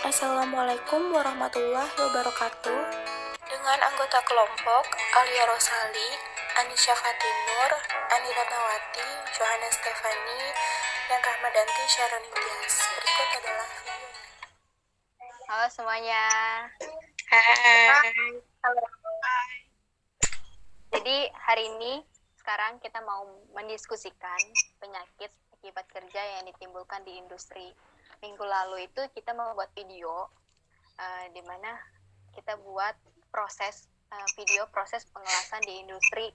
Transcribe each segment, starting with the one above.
Assalamualaikum warahmatullahi wabarakatuh. Dengan anggota kelompok Alia Rosali, Anisha Fatinur, Ani Ratnawati, Johanna Stefani, dan Rahmadanti Sharon Indias. Berikut adalah videonya. Halo semuanya. Hai. Halo. Jadi hari ini sekarang kita mau mendiskusikan penyakit akibat kerja yang ditimbulkan di industri. Minggu lalu itu kita membuat video di mana kita buat video proses pengelasan di industri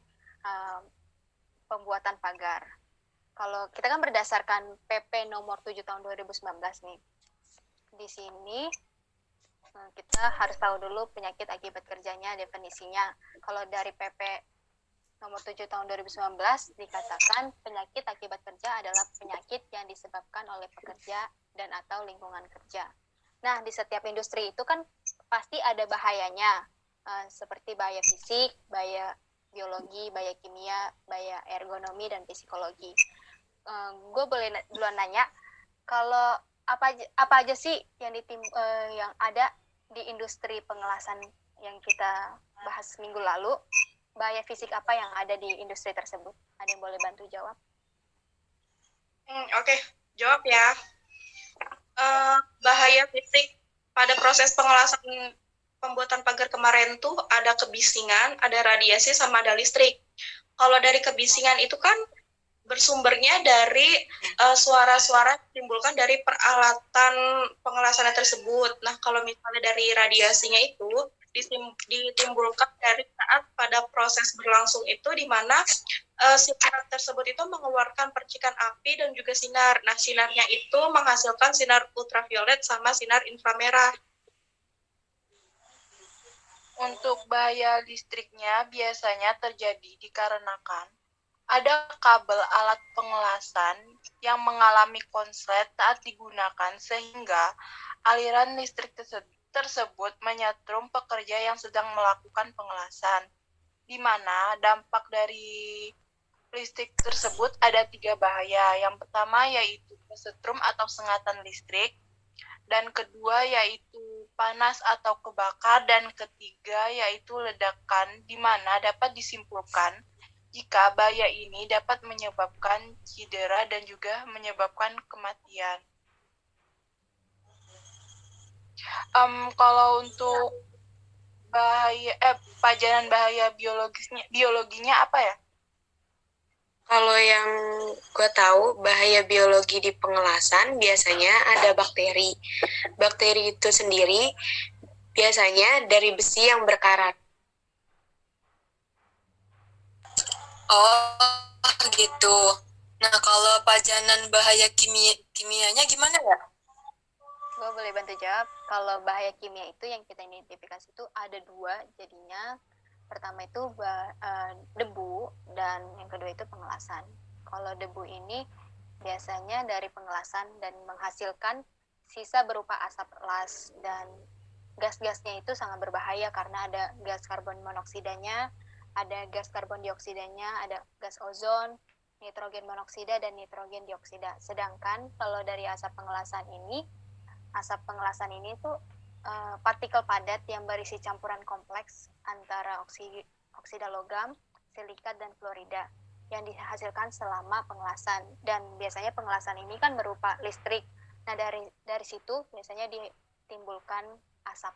pembuatan pagar. Kalau kita kan berdasarkan PP nomor 7 tahun 2019 nih. Di sini kita harus tahu dulu penyakit akibat kerjanya, definisinya. Kalau dari PP nomor 7 tahun 2019 dikatakan penyakit akibat kerja adalah penyakit yang disebabkan oleh pekerja dan atau lingkungan kerja. Nah, di setiap industri itu kan pasti ada bahayanya, seperti bahaya fisik, bahaya biologi, bahaya kimia, bahaya ergonomi, dan psikologi. Gue boleh duluan nanya, kalau apa aja sih yang ada di industri pengelasan yang kita bahas minggu lalu? Bahaya fisik apa yang ada di industri tersebut? Ada yang boleh bantu jawab? Oke, jawab ya. Bahaya fisik pada proses pengelasan pembuatan pagar kemarin tuh ada kebisingan, ada radiasi, sama ada listrik. Kalau dari kebisingan itu kan bersumbernya dari suara-suara ditimbulkan dari peralatan pengelasan tersebut. Nah, kalau misalnya dari radiasinya itu ditimbulkan dari saat pada proses berlangsung itu, di mana sinar tersebut itu mengeluarkan percikan api dan juga sinar. Nah, sinarnya itu menghasilkan sinar ultraviolet sama sinar inframerah. Untuk bahaya listriknya biasanya terjadi dikarenakan ada kabel alat pengelasan yang mengalami konslet saat digunakan, sehingga aliran listrik tersebut menyetrum pekerja yang sedang melakukan pengelasan, di mana dampak dari listrik tersebut ada 3 bahaya. Yang pertama yaitu kesetrum atau sengatan listrik, dan kedua yaitu panas atau kebakar, dan ketiga yaitu ledakan, di mana dapat disimpulkan jika bahaya ini dapat menyebabkan cedera dan juga menyebabkan kematian. Kalau untuk pajanan bahaya biologinya apa ya? Kalau yang gue tahu, bahaya biologi di pengelasan biasanya ada bakteri. Bakteri itu sendiri biasanya dari besi yang berkarat. Oh, gitu. Nah, kalau pajanan bahaya kimianya gimana ya? Gue boleh bantu jawab. Kalau bahaya kimia itu yang kita identifikasi itu ada 2 jadinya. Pertama itu debu, dan yang kedua itu pengelasan. Kalau debu ini biasanya dari pengelasan dan menghasilkan sisa berupa asap las, dan gas-gasnya itu sangat berbahaya karena ada gas karbon monoksidanya, ada gas karbon dioksidanya, ada gas ozon, nitrogen monoksida, dan nitrogen dioksida. Sedangkan kalau dari asap pengelasan ini tuh partikel padat yang berisi campuran kompleks antara oksida logam, silikat, dan fluorida yang dihasilkan selama pengelasan. Dan biasanya pengelasan ini kan berupa listrik. Nah, dari situ biasanya ditimbulkan asap.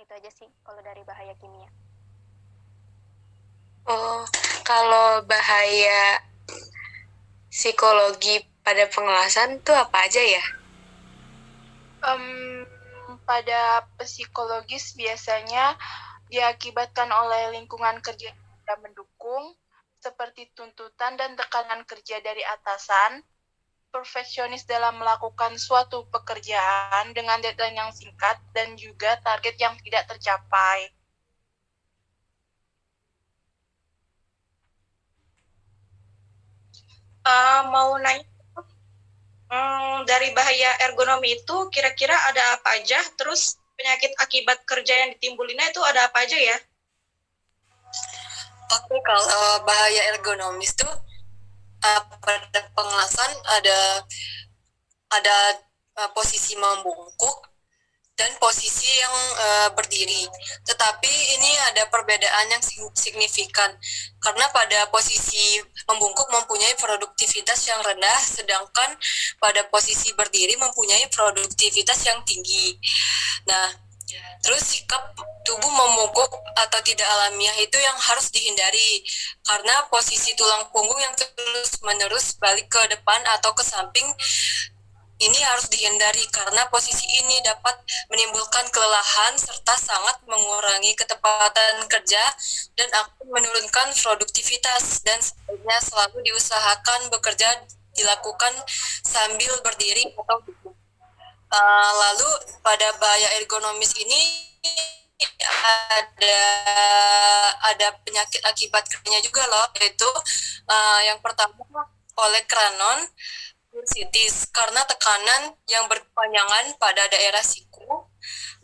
Itu aja sih kalau dari bahaya kimia. Oh, kalau bahaya psikologi pada pengelasan tuh apa aja ya? Pada psikologis biasanya diakibatkan oleh lingkungan kerja yang tidak mendukung, seperti tuntutan dan tekanan kerja dari atasan, perfeksionis dalam melakukan suatu pekerjaan dengan deadline yang singkat, dan juga target yang tidak tercapai. Mau nanya, dari bahaya ergonomi itu kira-kira ada apa aja? Terus penyakit akibat kerja yang ditimbulinnya itu ada apa aja ya? Oke, kalau bahaya ergonomis tuh pada pengelasan ada posisi membungkuk, dan posisi yang berdiri. Tetapi ini ada perbedaan yang signifikan karena pada posisi membungkuk mempunyai produktivitas yang rendah, sedangkan pada posisi berdiri mempunyai produktivitas yang tinggi. Nah, terus sikap tubuh membungkuk atau tidak alamiah itu yang harus dihindari karena posisi tulang punggung yang terus-menerus balik ke depan atau ke samping ini harus dihindari karena posisi ini dapat menimbulkan kelelahan serta sangat mengurangi ketepatan kerja dan akan menurunkan produktivitas, dan sebaiknya selalu diusahakan bekerja dilakukan sambil berdiri atau duduk. Lalu pada bahaya ergonomis ini ada penyakit akibat kerjanya juga loh, yaitu yang pertama olecranon bursitis karena tekanan yang berkepanjangan pada daerah siku,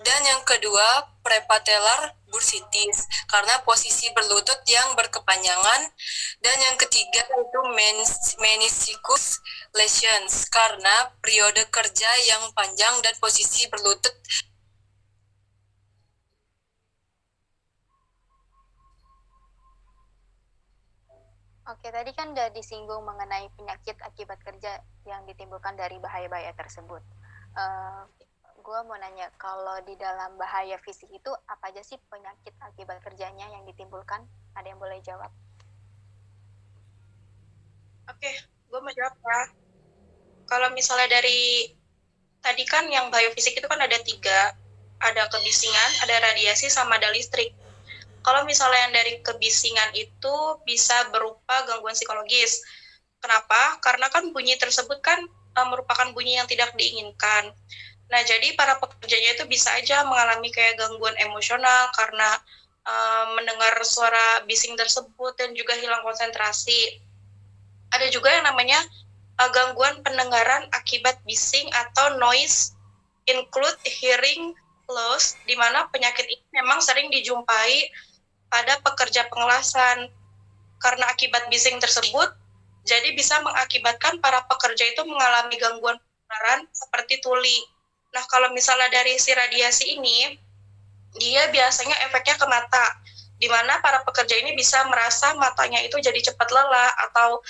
dan yang kedua prepatellar bursitis karena posisi berlutut yang berkepanjangan, dan yang ketiga itu meniscus lesions karena periode kerja yang panjang dan posisi berlutut. Oke, tadi kan udah disinggung mengenai penyakit akibat kerja yang ditimbulkan dari bahaya-bahaya tersebut. Gue mau nanya, kalau di dalam bahaya fisik itu apa aja sih penyakit akibat kerjanya yang ditimbulkan? Ada yang boleh jawab? Oke, gue mau jawab ya. Kalau misalnya dari tadi kan yang bahaya fisik itu kan ada 3. Ada kebisingan, ada radiasi, sama ada listrik. Kalau misalnya yang dari kebisingan itu bisa berupa gangguan psikologis. Kenapa? Karena kan bunyi tersebut kan merupakan bunyi yang tidak diinginkan. Nah, jadi para pekerjanya itu bisa aja mengalami kayak gangguan emosional karena mendengar suara bising tersebut dan juga hilang konsentrasi. Ada juga yang namanya gangguan pendengaran akibat bising atau noise include hearing loss, di mana penyakit ini memang sering dijumpai pada pekerja pengelasan. Karena akibat bising tersebut, jadi bisa mengakibatkan para pekerja itu mengalami gangguan pendengaran seperti tuli. Nah, kalau misalnya dari si radiasi ini, dia biasanya efeknya ke mata, di mana para pekerja ini bisa merasa matanya itu jadi cepat lelah atau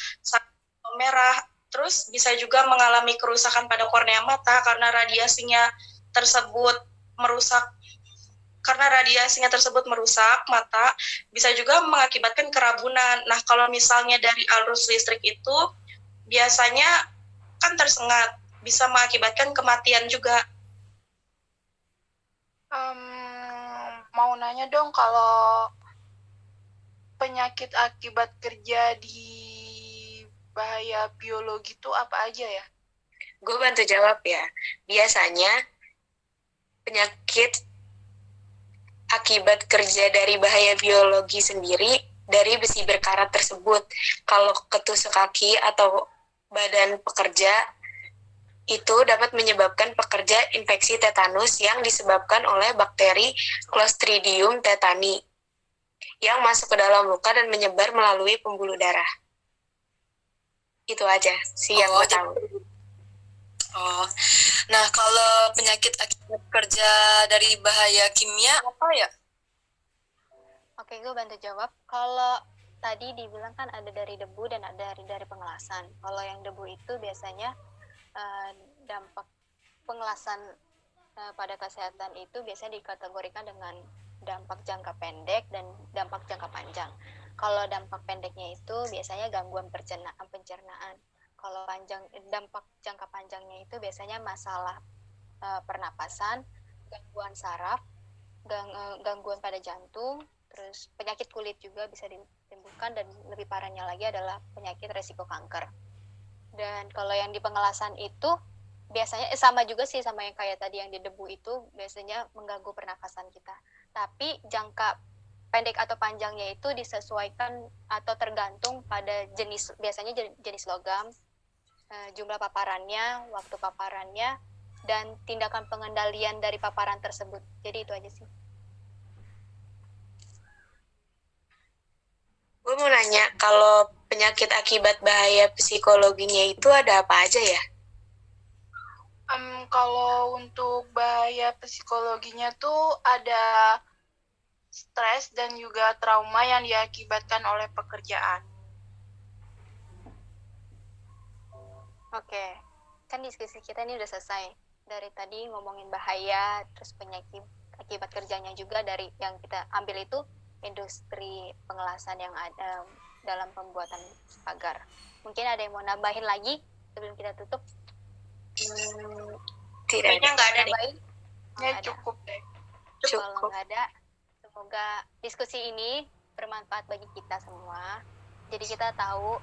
merah. Terus bisa juga mengalami kerusakan pada kornea mata karena radiasinya tersebut merusak. Karena radiasinya tersebut merusak mata, bisa juga mengakibatkan kerabunan. Nah, kalau misalnya dari arus listrik itu, biasanya kan tersengat, bisa mengakibatkan kematian juga. Mau nanya dong, kalau penyakit akibat kerja di bahaya biologi itu apa aja ya? Gue bantu jawab ya. Biasanya penyakit akibat kerja dari bahaya biologi sendiri dari besi berkarat tersebut. Kalau ketusuk kaki atau badan pekerja itu dapat menyebabkan pekerja infeksi tetanus yang disebabkan oleh bakteri Clostridium tetani yang masuk ke dalam luka dan menyebar melalui pembuluh darah. Itu aja sih yang gue tahu. Oh, nah kalau penyakit akibat kerja dari bahaya kimia apa ya? Oke, gue bantu jawab. Kalau tadi dibilang kan ada dari debu dan ada dari pengelasan. Kalau yang debu itu biasanya dampak pengelasan pada kesehatan itu biasanya dikategorikan dengan dampak jangka pendek dan dampak jangka panjang. Kalau dampak pendeknya itu biasanya gangguan pencernaan. Kalau dampak jangka panjangnya itu biasanya masalah pernapasan, gangguan saraf, gangguan pada jantung, terus penyakit kulit juga bisa ditimbulkan, dan lebih parahnya lagi adalah penyakit resiko kanker. Dan kalau yang di pengelasan itu biasanya sama juga sih sama yang kayak tadi yang di debu itu, biasanya mengganggu pernafasan kita. Tapi jangka pendek atau panjangnya itu disesuaikan atau tergantung pada jenis, biasanya jenis logam, jumlah paparannya, waktu paparannya, dan tindakan pengendalian dari paparan tersebut. Jadi itu aja sih. Gue mau nanya, kalau penyakit akibat bahaya psikologinya itu ada apa aja ya? Kalau untuk bahaya psikologinya tuh ada stres dan juga trauma yang diakibatkan oleh pekerjaan. Oke, kan diskusi kita ini udah selesai. Dari tadi ngomongin bahaya, terus penyakit akibat kerjanya juga dari yang kita ambil itu industri pengelasan yang ada dalam pembuatan pagar. Mungkin ada yang mau nambahin lagi sebelum kita tutup? Tidak Kayaknya ada. nggak ada deh. Nambahin? Ya Nggak ada. cukup deh. Kalau Cukup. nggak ada, semoga diskusi ini bermanfaat bagi kita semua. Jadi kita tahu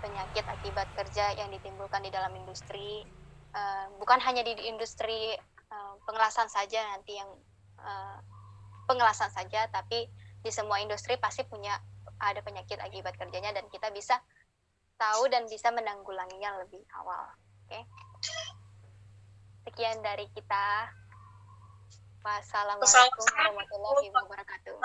penyakit akibat kerja yang ditimbulkan di dalam industri, bukan hanya di industri pengelasan saja nanti yang pengelasan saja, tapi di semua industri pasti ada penyakit akibat kerjanya dan kita bisa tahu dan bisa menanggulanginya lebih awal. Oke. Sekian dari kita. Wassalamualaikum warahmatullahi wabarakatuh.